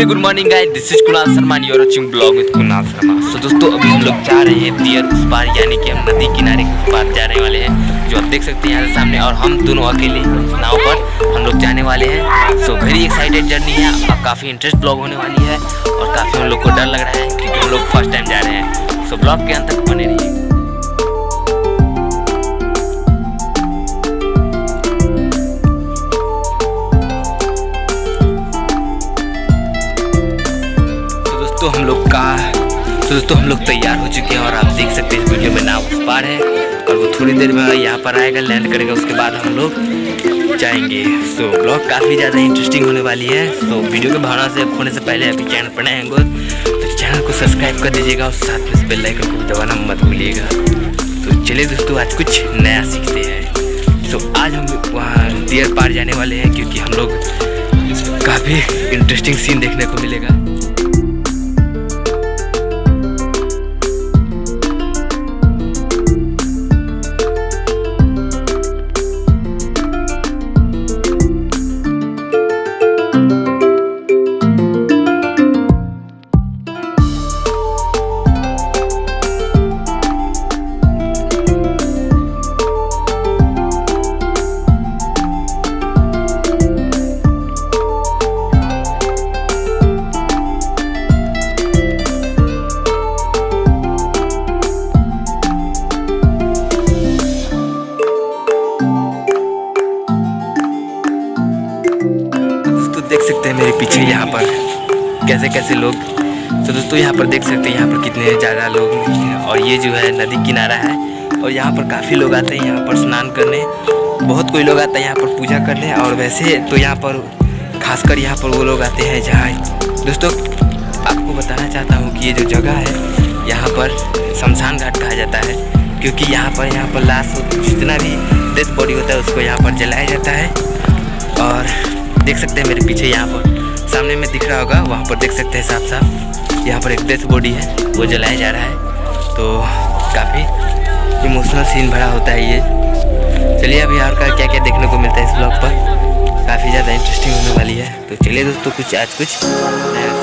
Good morning guys, this is Kunal Sharma, you are watching blog with Kunal Sharma. So दोस्तों, अभी हम लोग जा रहे हैं दियर उस पार, यानी कि हम नदी किनारे उस पार जाने वाले हैं, जो आप देख सकते हैं यहाँ से सामने। और हम दोनों अकेले नाव पर हम लोग जाने वाले हैं। सो वेरी एक्साइटेड जर्नी है और काफ़ी इंटरेस्ट ब्लॉग होने वाली है और काफ़ी हम लोग को डर लग रहा है क्योंकि हम लोग फर्स्ट टाइम जा रहे हैं। सो ब्लॉग के अंत तक बने रहिए। दोस्तों हम लोग तैयार हो चुके हैं और आप देख सकते हैं इस वीडियो में नाव उस पार है और वो थोड़ी देर में यहाँ पर आएगा, लैंड करेगा, उसके बाद हम लोग जाएंगे। सो ब्लॉग काफ़ी ज़्यादा इंटरेस्टिंग होने वाली है। सो वीडियो के भावना से होने से पहले अभी चैनल पर नए हैं तो चैनल को सब्सक्राइब कर दीजिएगा और साथ में इस बेल आइकन को दबाना मत भूलिएगा। तो चलिए दोस्तों, आज कुछ नया सीखते हैं। सो आज हम वहाँ दियर पार जाने वाले हैं क्योंकि हम लोग काफ़ी इंटरेस्टिंग सीन देखने को मिलेगा। देख सकते हैं मेरे पीछे यहाँ पर कैसे कैसे लोग। तो दोस्तों यहाँ पर देख सकते हैं यहाँ पर कितने ज़्यादा लोग हैं और ये जो है नदी किनारा है और यहाँ पर काफ़ी लोग आते हैं यहाँ पर स्नान करने। बहुत कोई लोग आता है यहाँ पर पूजा करने। और वैसे तो यहाँ पर खासकर यहाँ पर वो लोग आते हैं जहाँ दोस्तों आपको बताना चाहता हूँ कि ये जो जगह है यहाँ पर शमशान घाट कहा जाता है क्योंकि यहाँ पर लाश जितना भी डेथ बॉडी होता है उसको यहाँ पर जलाया जाता है। और देख सकते हैं मेरे पीछे यहाँ पर सामने में दिख रहा होगा, वहाँ पर देख सकते हैं साफ साफ यहाँ पर एक डेथ बॉडी है, वो जलाया जा रहा है। तो काफ़ी इमोशनल सीन भरा होता है ये। चलिए अभी और क्या क्या देखने को मिलता है इस ब्लॉग पर, काफ़ी ज़्यादा इंटरेस्टिंग होने वाली है। तो चलिए दोस्तों, कुछ नया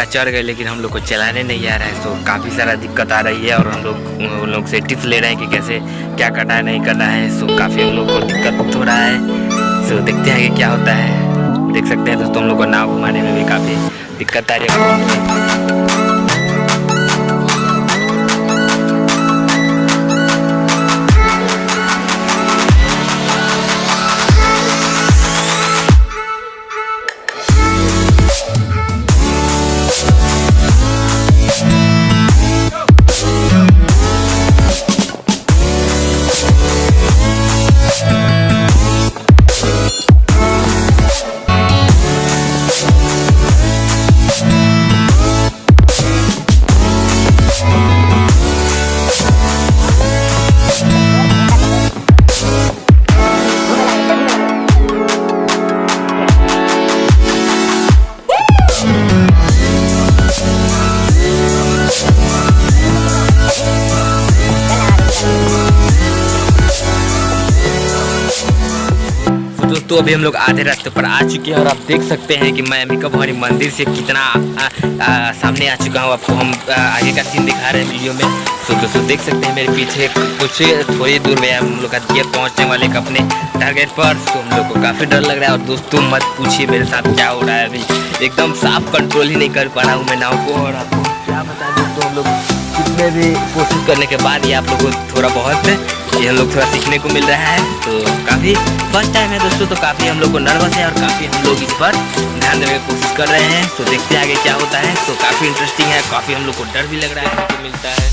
चढ़ गए, लेकिन हम लोग को चलाने नहीं आ रहा है। तो काफ़ी सारा दिक्कत आ रही है और हम लोग उन लोग से टिप्स ले रहे हैं कि कैसे क्या करना है नहीं करना है। सो काफ़ी हम लोग को दिक्कत हो रहा है। सो देखते हैं कि क्या होता है। देख सकते हैं दोस्तों, हम लोग को नाव घुमाने में भी काफ़ी दिक्कत आ रही है। तो अभी हम लोग आधे रास्ते पर आ चुके हैं और आप देख सकते हैं कि मैं अंबिका भवानी मंदिर से कितना सामने आ चुका हूँ। आपको हम आगे का सीन दिखा रहे हैं वीडियो में। तो दोस्तों देख सकते हैं मेरे पीछे कुछ थोड़ी दूर में हम लोग का दिया पहुँचने वाले अपने टारगेट पर। तो हम लोग को काफ़ी डर लग रहा है। और दोस्तों मत पूछिए मेरे साथ क्या हो रहा है, अभी एकदम साफ कंट्रोल ही नहीं कर पा रहा हूँ मैं नाव को। और आपको क्या बता दोस्तों, हम लोग कितने भी कोशिश करने के बाद ये आप लोगों को थोड़ा बहुत ये हम लोग थोड़ा सीखने को मिल रहा है। तो काफ़ी फर्स्ट टाइम है दोस्तों, तो काफ़ी हम लोग को नर्वस है और काफ़ी हम लोग इस पर ध्यान देने की कोशिश कर रहे हैं। तो देखते हैं आगे क्या होता है। तो काफ़ी इंटरेस्टिंग है, काफ़ी हम लोग को डर भी लग रहा है तो मिलता है।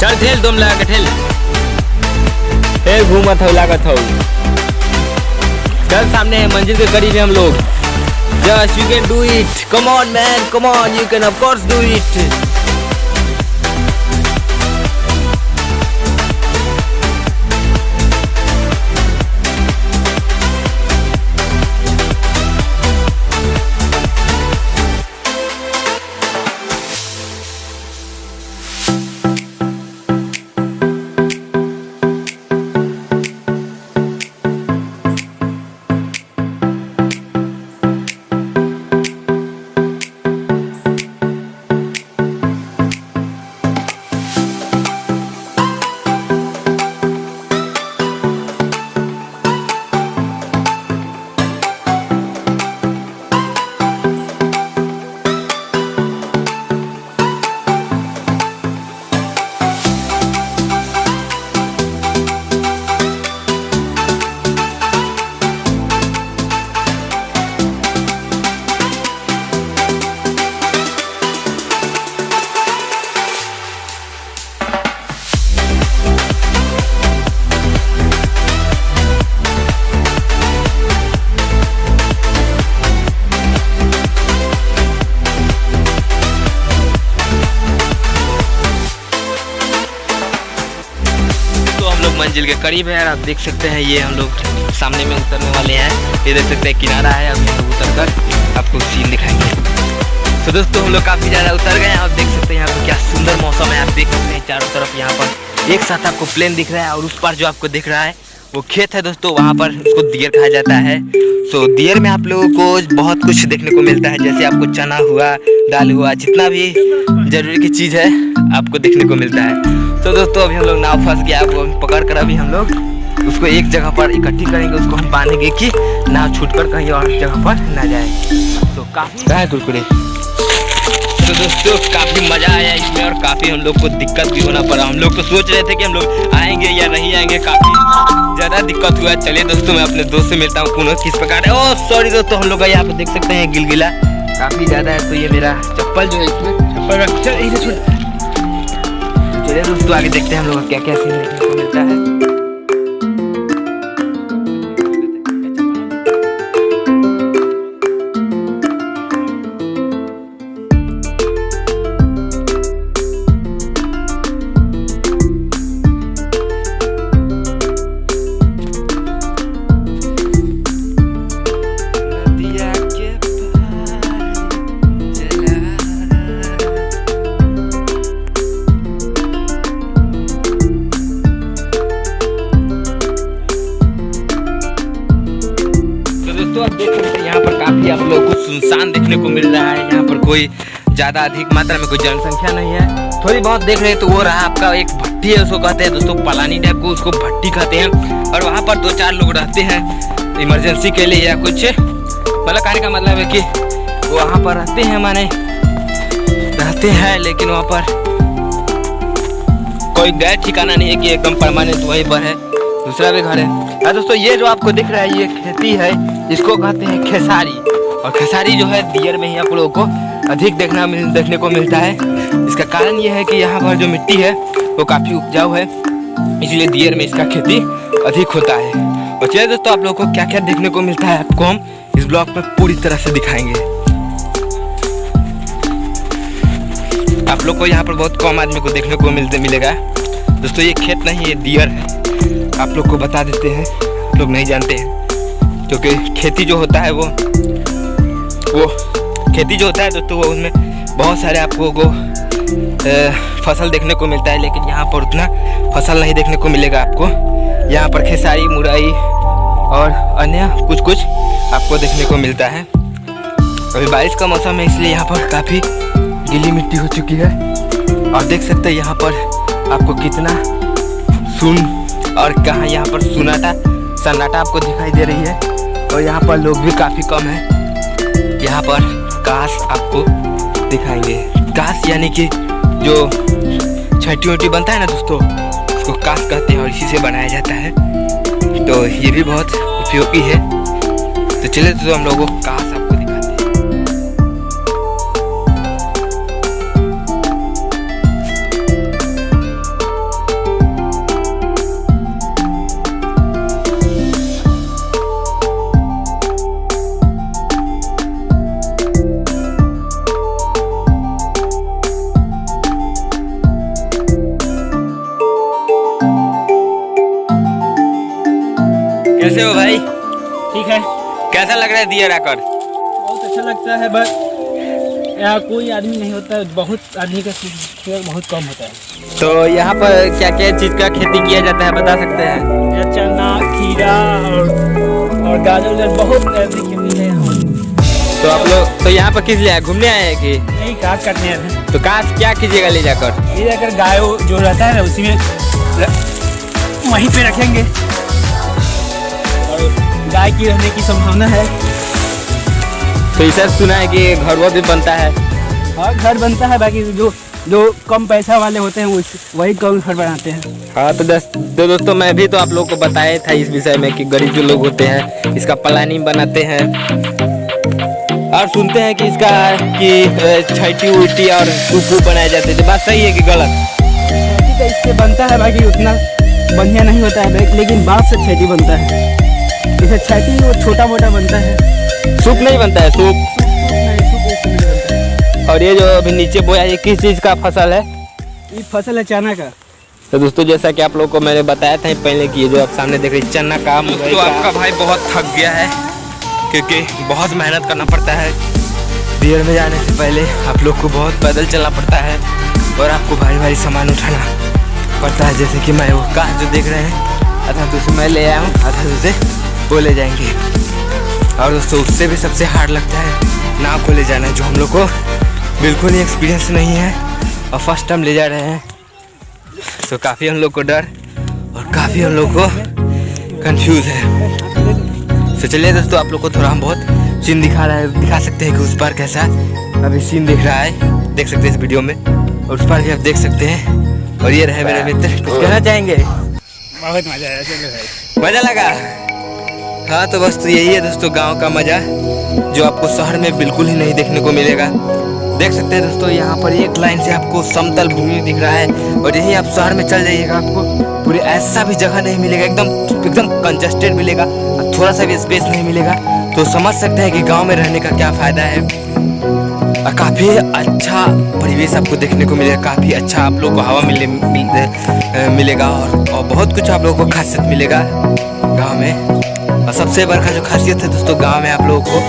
चल ठेल तुम लगा के ठेल घूमत हो लागत हो। चल सामने है, मंजिल के करीब है हम लोग। Just you can do it, come on man, come on, you can of course do it. मंजिल के करीब है यार। आप देख सकते हैं ये हम लोग सामने में उतरने वाले हैं। ये देख सकते हैं किनारा है, अभी हम लोग उतर कर आपको सीन दिखाएंगे। तो दोस्तों हम लोग काफ़ी ज़्यादा उतर गए हैं। आप देख सकते हैं यहाँ पर क्या सुंदर मौसम है। आप देख सकते हैं चारों तरफ यहाँ पर एक साथ आपको प्लेन दिख रहा है और उस पर जो आपको दिख रहा है वो खेत है दोस्तों। वहाँ पर उसको दियर कहा जाता है। सो दियर में आप लोगों को बहुत कुछ देखने को मिलता है, जैसे आपको चना हुआ, दाल हुआ, जितना भी जरूरी की चीज़ है आपको देखने को मिलता है। तो दोस्तों अभी हम लोग नाव फंस गया, वो पकड़ कर अभी हम लोग उसको एक जगह पर इकट्ठी करेंगे। उसको हम बांधेंगे कि नाव छूटकर कहीं और जगह पर ना जाए। तो काफ़ी कुरकुरे। तो दोस्तों काफ़ी मज़ा आया इसमें और काफ़ी हम लोग को दिक्कत भी होना पड़ा। हम लोग तो सोच रहे थे कि हम लोग आएंगे या नहीं आएंगे, काफ़ी ज़्यादा दिक्कत हुआ। चलिए दोस्तों मैं अपने दोस्त से मिलता हूँ कौन किस प्रकार है। ओह सॉरी दोस्तों, हम लोग यहाँ पर देख सकते हैं गिलगिला काफ़ी ज़्यादा है। तो ये मेरा चप्पल जो है इसमें चप्पल रख चल। चलिए दोस्तों आगे देखते हैं हम लोग क्या क्या सीन देखने को मिलता है। कोई ज़्यादा अधिक मात्रा में कोई जनसंख्या नहीं है। थोड़ी बहुत देख रहे हैं तो वो रहा आपका एक भट्टी है, उसको कहते हैं दोस्तों पलानी टाइप को, उसको भट्टी कहते हैं। और वहाँ पर 2-4 लोग रहते हैं इमरजेंसी के लिए या कुछ, मतलब कहने का मतलब है कि वहाँ पर रहते हैं, माने रहते हैं, लेकिन वहाँ पर कोई गैर ठिकाना नहीं है कि एकदम परमानेंट वहीं पर है। दूसरा भी घर है। दोस्तों ये जो आपको दिख रहा है ये खेती है, इसको कहते हैं खेसारी। और खेसारी जो है दियर में ही आप लोगों को अधिक देखने को मिलता है। इसका कारण ये है कि यहाँ पर जो मिट्टी है वो काफ़ी उपजाऊ है, इसलिए दियर में इसका खेती अधिक होता है। और चलिए दोस्तों आप लोगों को क्या क्या देखने को मिलता है आपको हम इस ब्लॉग में पूरी तरह से दिखाएंगे। आप लोग को यहाँ पर बहुत कम आदमी को देखने को मिलेगा। दोस्तों ये खेत नहीं, ये दियर है। आप लोग को बता देते हैं, लोग नहीं जानते हैं, क्योंकि खेती जो होता है वो खेती जो होता है दोस्तों वो उसमें बहुत सारे आपको को फसल देखने को मिलता है, लेकिन यहाँ पर उतना फसल नहीं देखने को मिलेगा आपको। यहाँ पर खेसारी, मुरई और अन्य कुछ आपको देखने को मिलता है। अभी बारिश का मौसम है, इसलिए यहाँ पर काफ़ी गीली मिट्टी हो चुकी है। और देख सकते हैं यहाँ पर आपको कितना सुन और कहाँ यहाँ पर सन्नाटा आपको दिखाई दे रही है। और यहाँ पर लोग भी काफ़ी कम है। यहाँ पर घास आपको दिखाएंगे। घास यानी कि जो छठी वटी बनता है ना दोस्तों, उसको घास कहते हैं और इसी से बनाया जाता है। तो ये भी बहुत उपयोगी है। तो चलिए तो हम लोगों को घास आपको दिखाते हैं। कैसे हो भाई? ठीक है। कैसा लग रहा है दियर आकर? बहुत अच्छा लगता है, बस यहाँ कोई आदमी नहीं होता है, बहुत आदमी का शेयर बहुत कम होता है। तो यहाँ पर क्या क्या चीज़ का खेती किया जाता है बता सकते हैं? यहाँ चना, खीरा और गाजर बहुत खेती है यहाँ। तो आप लोग तो यहाँ पर किस लिए घूमने आए हैं कि यही घास काटने आए हैं। तो घास क्या कीजिएगा ले जाकर? गाय जो रहता है ना उसी में वहीं पे रखेंगे। गाय की रहने की संभावना है। तो इसे सुना है कि घर भी बनता है। हाँ घर बनता है, बाकी जो कम पैसा वाले होते हैं वही कम घर बनाते हैं। हाँ तो दोस्तों मैं भी तो आप लोगों को बताया था इस विषय में कि गरीब जो लोग होते हैं इसका प्लानिंग बनाते हैं और सुनते हैं कि इसका कि छठी उल्टी और सूप बनाए जाते हैं। बात सही है कि गलत? छठी तो इससे बनता है, बाकी उतना बढ़िया नहीं होता है, लेकिन बाँस से छठी बनता है। जैसे छठी वो छोटा मोटा बनता है, सूप नहीं बनता है। सूप नहीं बनता है। और ये जो अभी नीचे बोया ये किस चीज़ का फसल है? ये फसल है चना का। तो दोस्तों जैसा कि आप लोगों को मैंने बताया था पहले कि ये जो आप सामने देख रहे हैं चना का। तो आपका भाई बहुत थक गया है क्योंकि बहुत मेहनत करना पड़ता है। दियर में जाने से पहले आप लोग को बहुत पैदल चलना पड़ता है और आपको भारी भारी सामान उठाना पड़ता है। जैसे कि मैं वो कार जो देख रहे हैं आधा दूसरे मैं ले आया हूँ, आधा दूसरे वो ले जाएंगे। और दोस्तों उससे भी सबसे हार्ड लगता है नाव को ले जाना, जो हम लोग को बिल्कुल ही एक्सपीरियंस नहीं है और फर्स्ट टाइम ले जा रहे हैं। तो काफ़ी हम लोग को डर और काफ़ी हम लोग को कंफ्यूज है। तो चलिए दोस्तों आप लोग को थोड़ा हम बहुत सीन दिखा सकते हैं कि उस पार कैसा अभी सीन दिख रहा है, देख सकते हैं इस वीडियो में। और उस पार भी आप देख सकते हैं। और ये रहे मेरे मित्र, कुछ कहना चाहेंगे? बहुत मजा आया। चलो भाई, मज़ा लगा। हाँ तो बस तो यही है दोस्तों गांव का मज़ा, जो आपको शहर में बिल्कुल ही नहीं देखने को मिलेगा। देख सकते हैं दोस्तों यहाँ पर एक लाइन से आपको समतल भूमि दिख रहा है और यही आप शहर में चल जाइएगा आपको पूरी ऐसा भी जगह नहीं मिलेगा, एकदम कंजस्टेड मिलेगा, थोड़ा सा भी स्पेस नहीं मिलेगा। तो समझ सकते हैं कि गाँव में रहने का क्या फ़ायदा है। काफ़ी अच्छा परिवेश आपको देखने को मिलेगा, काफ़ी अच्छा आप लोग को हवा मिलेगा और बहुत कुछ आप लोगों को खासियत मिलेगा गांव में। और सबसे बड़ा जो खासियत है दोस्तों गांव में आप लोगों को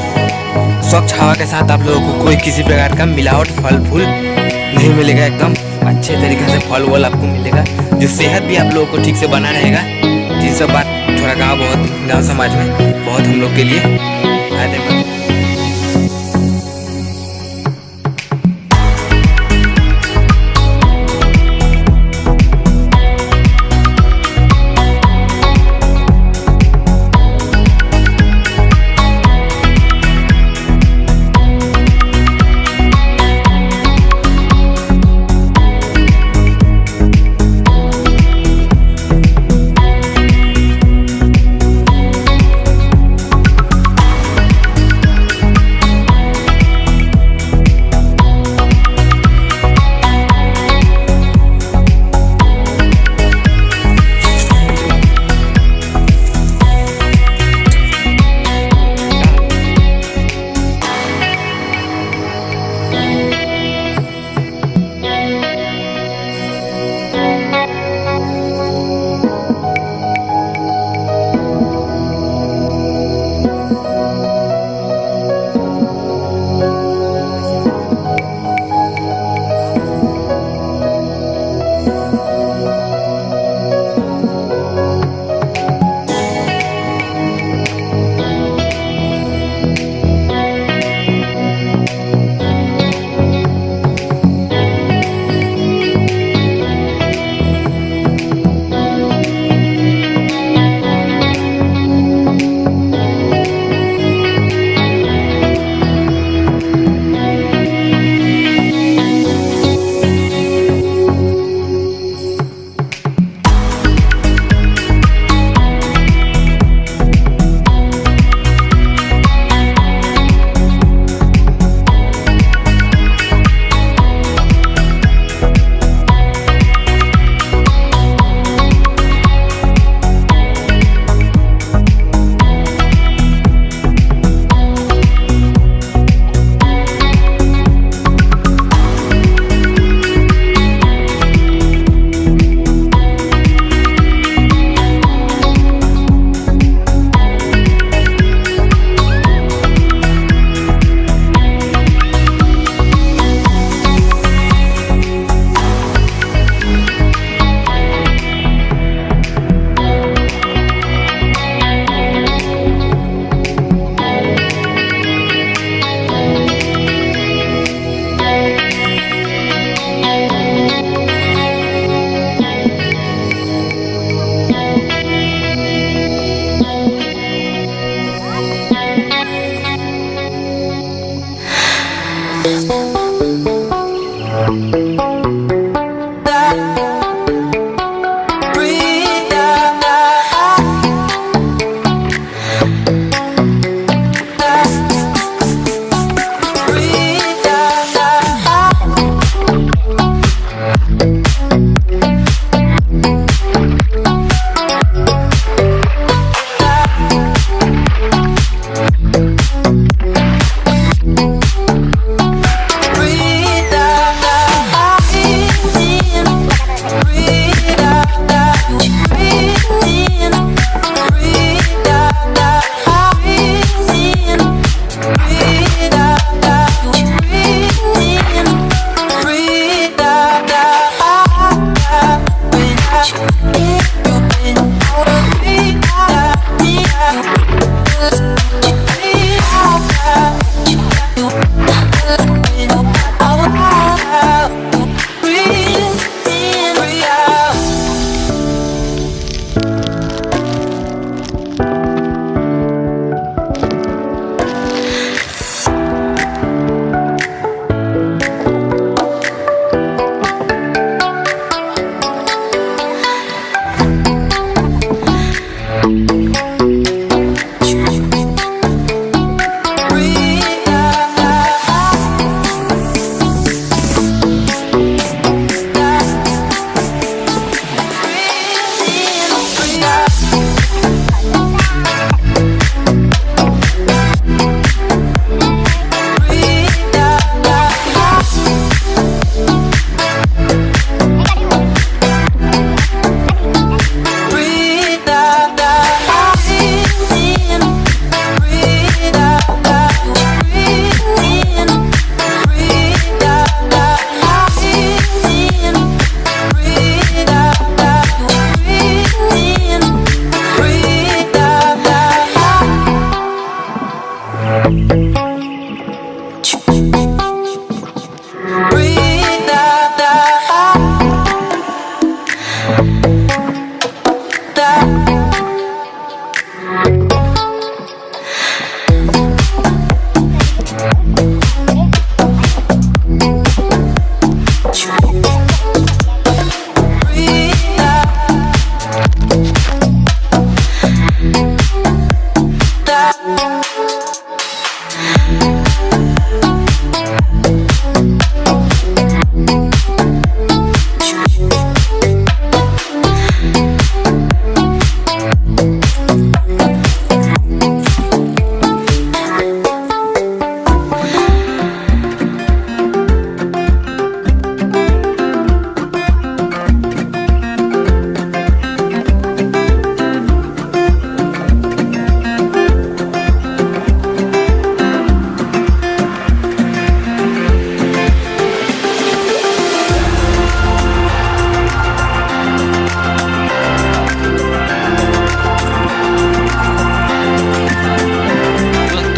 स्वच्छ हवा के साथ आप लोगों को कोई किसी प्रकार का मिलावट फल फूल नहीं मिलेगा। एकदम अच्छे तरीके से फल वल आपको मिलेगा, जो सेहत भी आप लोगों को ठीक से बना रहेगा। जिन सब बात थोड़ा गाँव समाज में बहुत हम लोग के लिए फायदेमंद।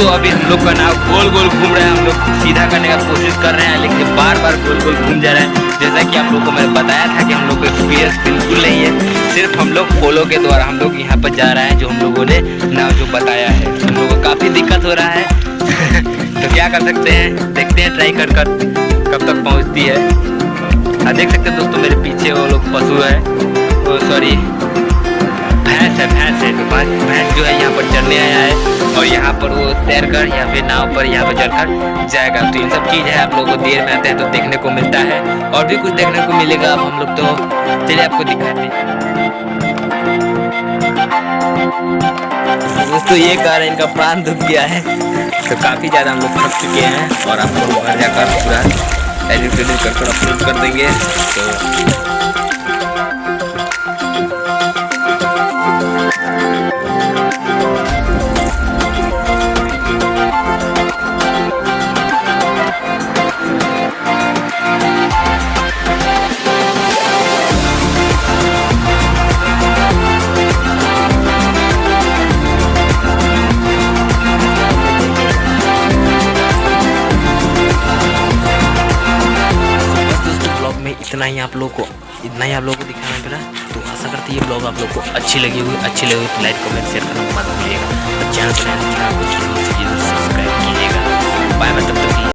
तो अभी हम लोग का नाव गोल गोल घूम रहा है। हम लोग सीधा करने का कोशिश कर रहे हैं, लेकिन बार बार गोल गोल घूम जा रहा है। जैसा कि आप लोगों को मैंने बताया था कि हम लोग को एक्सपीरियंस बिल्कुल नहीं है, सिर्फ हम लोग फॉलो के द्वारा हम लोग यहाँ पर जा रहे हैं, जो हम लोगों ने नाव जो बताया है। हम लोगों को काफ़ी दिक्कत हो रहा है तो क्या कर सकते हैं, देखते हैं ट्राई कर कब तक पहुँचती है। देख सकते हैं दोस्तों, मेरे पीछे वो लोग पशु है, तो सॉरी भैंस है। तो भैंस जो है यहाँ पर चढ़ने आया है और यहाँ पर वो तैर कर या फिर नाव पर यहाँ पर चढ़कर जाएगा। तो ये सब चीज़ है, आप लोगों को देर में आते हैं तो देखने को मिलता है, और भी कुछ देखने को मिलेगा। अब हम लोग तो चलिए आपको दिखाते हैं। दोस्तों ये कार इनका प्राण दुख गया है, तो काफ़ी ज़्यादा हम लोग थक चुके हैं, और आप लोग घर जाकर पूरा एडिट कर अपलोड कर देंगे। तो इतना ही आप लोगों को दिखाना पड़ा। तो आशा करते ये ब्लॉग आप लोग को अच्छी लगी हुई तो लाइक कमेंट शेयर करना मत भूलिएगा, और चैनल पर सब्सक्राइब कीजिएगा। बाय बाय, तब तक